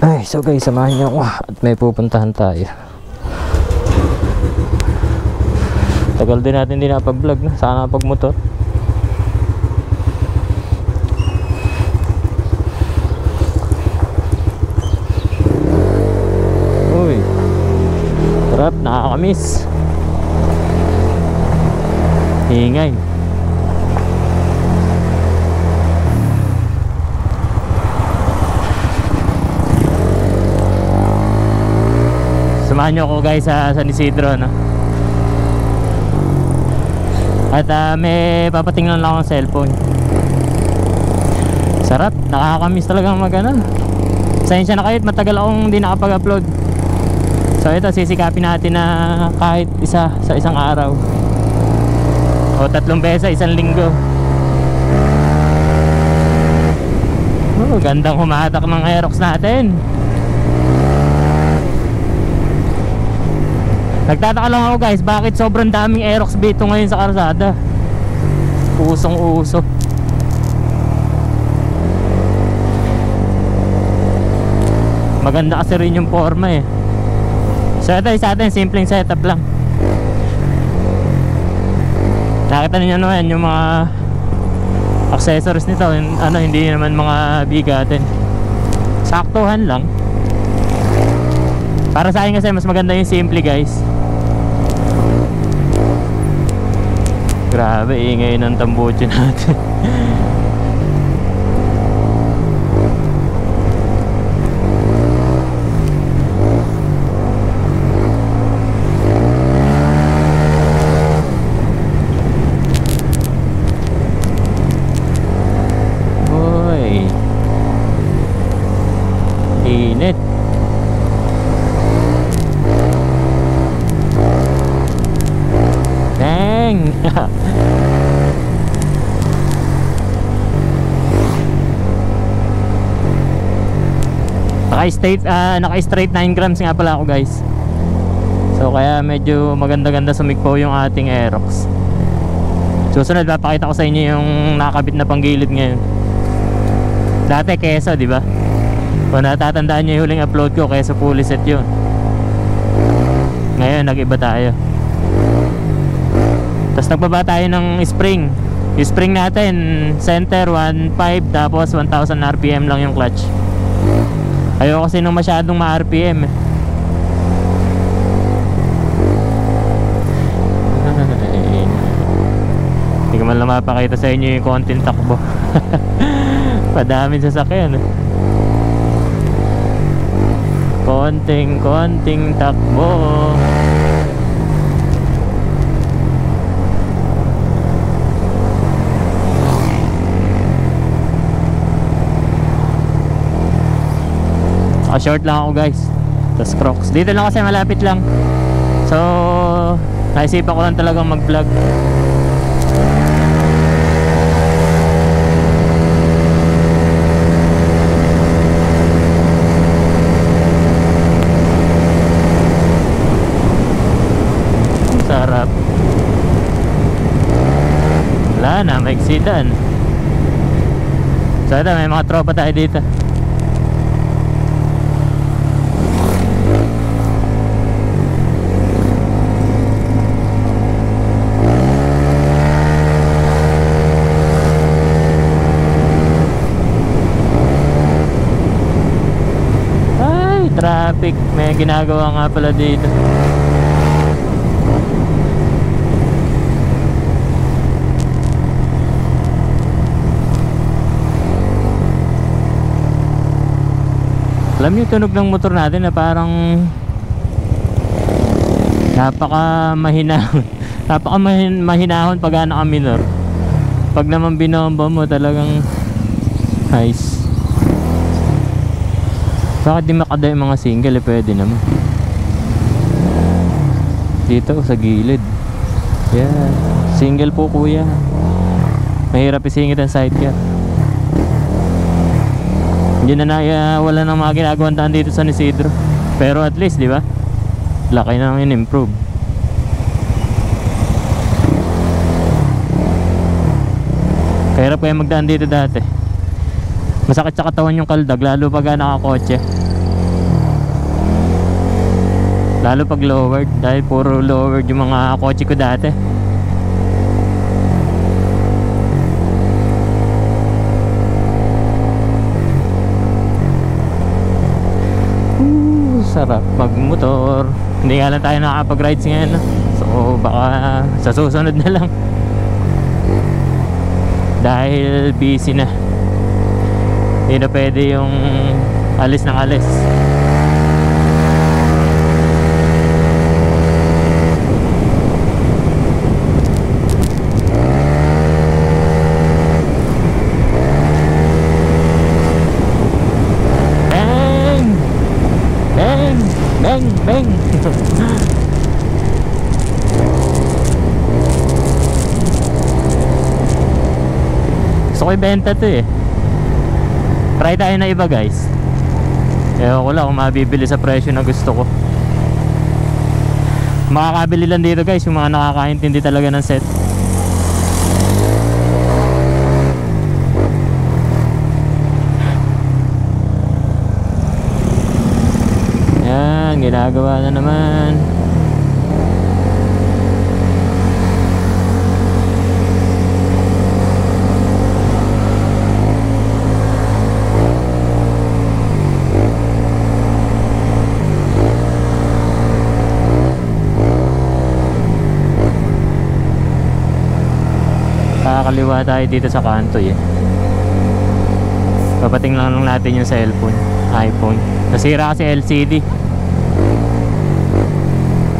Ay, so guys, samahan niyo ako at may pupuntahan tayo. Tagal din natin hindi napag-vlog na. Sana pag-motor. Uy, sarap, nakakamiss. Ingay. Samahan nyo ako guys sa San Isidro, no? At may papatingnan lang akong cellphone. Sarap, nakakamiss talagang mag-ano. Pasensya na kayo, matagal akong hindi nakapag-upload. So ito, sisikapin natin na kahit isa sa isang araw o 3 beses sa isang linggo. Gandang humatak ng Aerox natin. Nagtataka lang ako guys, bakit sobrang daming Aerox B2 ngayon sa karsada. Usong uso. Maganda kasi rin yung forma eh. So ito sa atin, simpleng setup lang. Nakita niyo naman yung mga accessories nito, ano, hindi naman mga bigatin. Saktuhan lang. Para sa akin kasi mas maganda yung simple guys. Grabe, ingay ng tambucho natin. Boy, init. Dang. Naka-straight 9 grams nga pala ako guys. So kaya medyo maganda-ganda sumikpo yung ating Aerox. Susunod papakita ko sa inyo yung nakakabit na panggilid ngayon. Dati keso, di ba? Kung natatandaan nyo yung huling upload ko, keso fully set yun. Ngayon nag-iba tayo. Tapos nagbaba tayo ng spring. Yung spring natin center 1.5 tapos 1,000 RPM lang yung clutch. Ayoko kasi nung masyadong ma-RPM eh. Hindi ko man lang mapakita sa inyo yung konting takbo. Padaming sasakyan eh. Konting takbo. Short lang ako guys. Tapos Crocs. Dito lang kasi malapit lang. So naisipan ko lang talagang mag vlog. Sarap. Wala na, may exidan. So ito, may mga tropa tayo dito. Traffic, may ginagawa nga pala dito. Alam niyo tunog ng motor natin na parang napaka-mahinahon. Napaka-mahinahon pag naka-minor. Pag naman binomba mo talagang nice. Bakit di makada yung mga single eh, pwede naman. Dito sa gilid. Yeah, single po kuya. Mahirap isingit ang sidecar. Hindi na wala nang mga ginagawang daan dito sa San Isidro. Pero at least, di ba? Laki na nang in-improve. Kahirap kaya magdaan dito dati. Masakit sa katawan yung kaldag, lalo pag nakakotse. Lalo pag lowered, dahil puro lowered yung mga kotse ko dati. Sarap magmotor. Hindi nga lang tayo nakakapag-rides ngayon, no? So baka sa susunod na lang, dahil busy na. Hindi na pwede yung alis ng alis. Bang! Bang! Gusto ko ibenta to eh. Try tayo na iba guys. Ewan ko lang kung mabibili sa presyo na gusto ko. Makakabili lang dito guys yung mga nakakaintindi talaga ng set. Ginagawa na naman. Kakaliwa tayo dito sa kanto eh. Papating lang natin yung cellphone, iPhone. Nasira kasi LCD.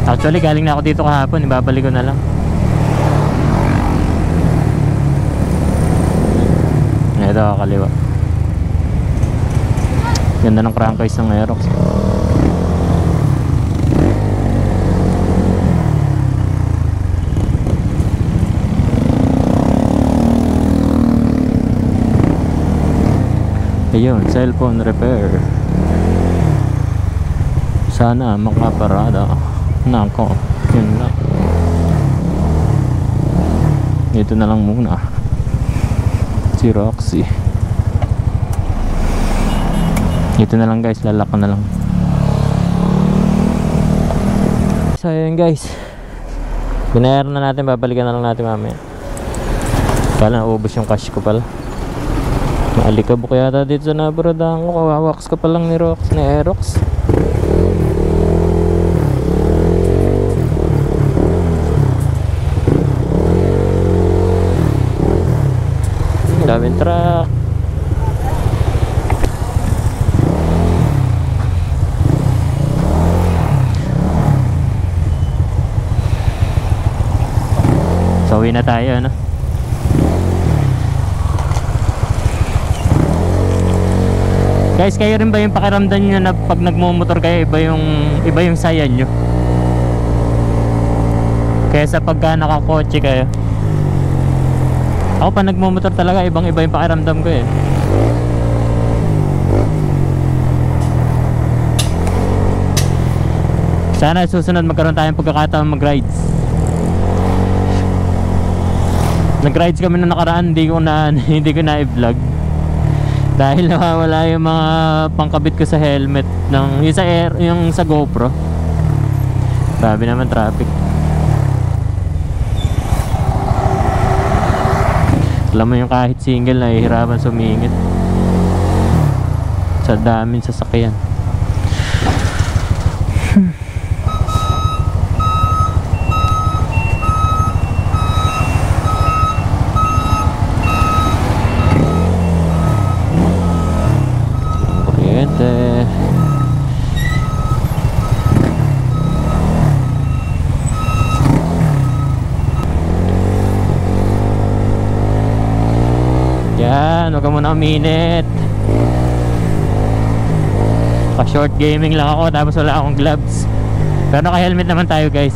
Actually galing na ako dito kahapon, ibabalik ko na lang. Ito kaliwa. Ganda ng crankcase ng Aerox. Ayun, cellphone repair. Sana makaparada. Nako, yun lang. Dito na lang muna. Si Roxy. Dito na lang guys, lalak ko na lang. So yun guys, binayaran na natin, babalikan na lang natin mamaya. Kala naubos yung cash ko pala. Maalikabok yata dito sa nabaradaan ko. Kawawax ka palang ni Aerox. Daming truck. So uwi na tayo, no? Guys, kayo rin ba yung pakiramdam nyo na pag nagmumotor kayo, iba yung saya nyo kaysa pagka nakakotse kayo? Ako pa nagmumotor talaga, ibang iba yung pakiramdam ko eh. Sana susunod magkaroon tayong pagkakataon mag-rides. Nag-rides kami nung nakaraan, hindi ko na i-vlog dahil nawawala yung mga pangkabit ko sa helmet ng yung sa GoPro. Grabe naman traffic. Alam mo yung kahit single nahihirapan sumingit sa daming sasakyan. Kuryente. Yan, huwag ka muna uminit. Pa-short gaming lang ako, tapos wala akong gloves. Pero naka-helmet naman tayo guys,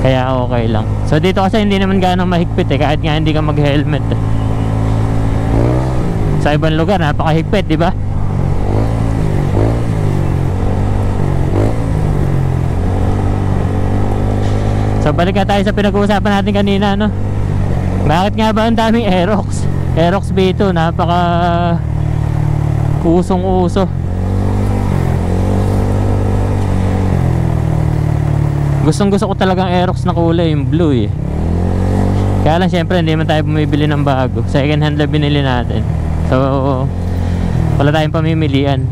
kaya okay lang. So dito kasi hindi naman ganong mahigpit eh, kahit nga hindi ka mag-helmet eh. Sa ibang lugar napakahigpit, di ba? So balik na tayo sa pinag-uusapan natin kanina, no? Bakit nga ba ang daming Aerox? Aerox B2, napaka usong-uso. Gustong gusto ko talagang Aerox na kulay, yung blue eh. Kaya lang syempre hindi man tayo bumibili ng bago, second hand lang binili natin. So wala tayong pamimilian.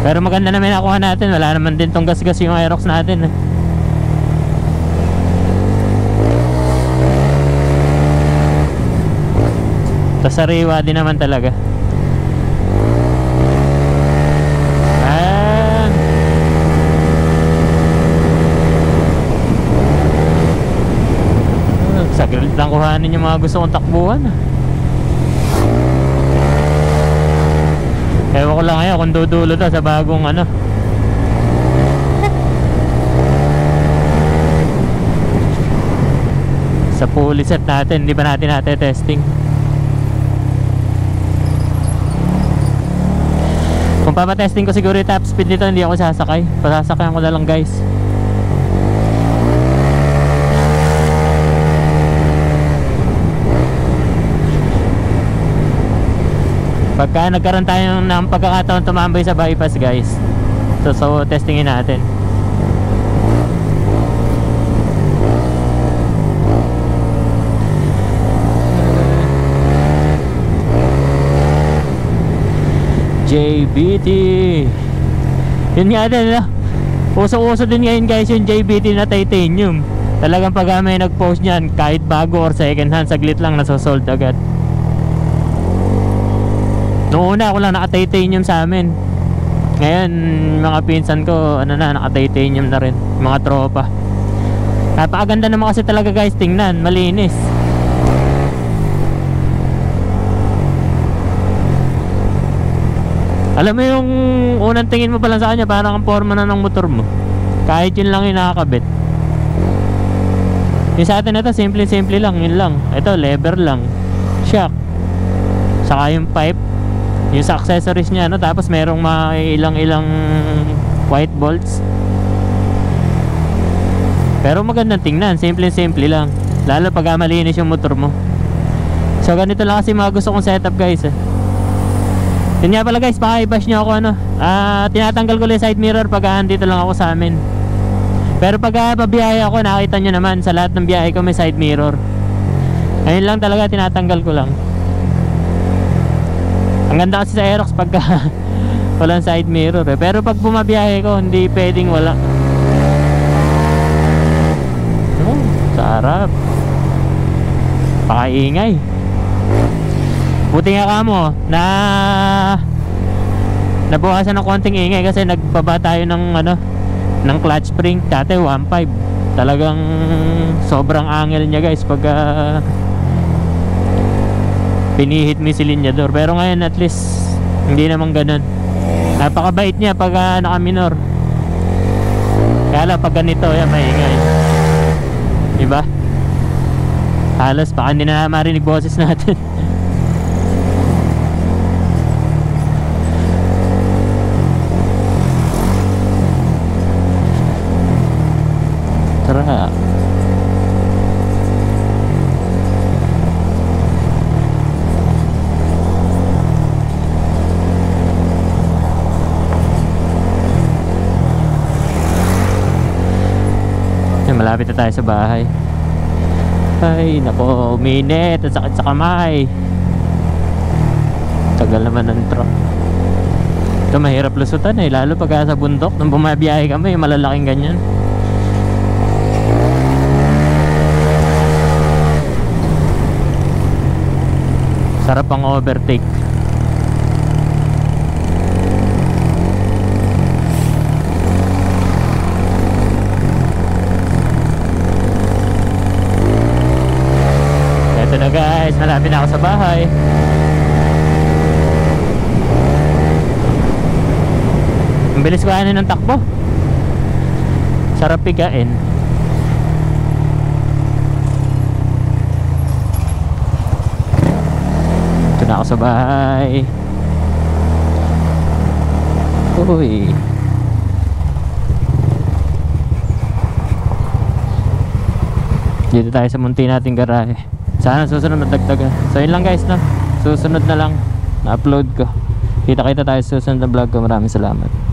Pero maganda naman nakuha natin. Wala naman din tong gas-gas yung Aerox natin eh. Tapos sariwa din naman talaga. Saglit lang kuhanin yung mga gusto kong takbuhan. Ewan ko lang ngayon kung dudulo to sa bagong ano. Sa fully set natin, hindi pa natin testing. Kung papatesting ko siguro yung top speed nito, hindi ako sasakay. Pasasakayan ko na lang guys. Pagka nagkaroon tayo ng pagkakataon tumambay sa bypass guys, so testingin natin. JBT, yun nga din uso-uso din ngayon guys yung JBT na titanium. Talagang pag may nag-post nyan, kahit bago or second hand, saglit lang nasosold agad. Noong una ako lang naka-titanium sa amin. Ngayon mga pinsan ko naka-titanium na rin, mga tropa. Napakaganda naman kasi talaga guys, tingnan, malinis. Alam mo yung unang tingin mo pa lang sa kanya, parang ang forma na ng motor mo. Kahit yun lang yung nakakabit. Yung sa atin ito, simple lang, yun lang. Ito, lever lang, shock, saka yung pipe, yung sa accessories niya, no? Tapos merong ilang white bolts. Pero magandang tingnan, simple lang. Lalo pag malinis yung motor mo. So ganito lang kasi mga gusto kong setup guys eh. Yun nga pala guys, baka i-bash nyo ako tinatanggal ko lang side mirror pag andito lang ako sa amin. Pero pag pabiyahe ako, nakita nyo naman sa lahat ng biyahe ko may side mirror. Ayun lang talaga, tinatanggal ko lang. Ang ganda kasi sa Aerox pagka walang side mirror eh. Pero pag bumabiyahe ko, hindi pwedeng wala. Oh, sarap. Pakaingay. Buti nga ka mo nabuhasan ng konting ingay kasi nagbaba tayo ng clutch spring. Dati 1.5. Talagang sobrang angel niya guys pag pinihit mo yung silinyador. Pero ngayon at least hindi naman ganun. Napakabait niya pag naka-minor. Kaya lang pag ganito yan, maingay. Diba? Halos baka hindi na marinig boses natin. Tara. Malapit na tayo sa bahay. Ay nako, uminit, ang sakit sa kamay. Tagal naman ng truck. Ito mahirap lusutan eh, lalo pag sa bundok. Nung bumabiyahe kami, malalaking ganyan. Sarap ang overtake. Ito na guys, malapit na ako sa bahay. Ang bilis ko ng takbo. Sarap pigain. Ito na ako sa bahay. Uy. Dito tayo sa munti nating garahe. Sana susunod na dagdagan. So yun lang guys na. Susunod na lang na-upload ko. Kita-kita tayo sa susunod na vlog ko. Maraming salamat.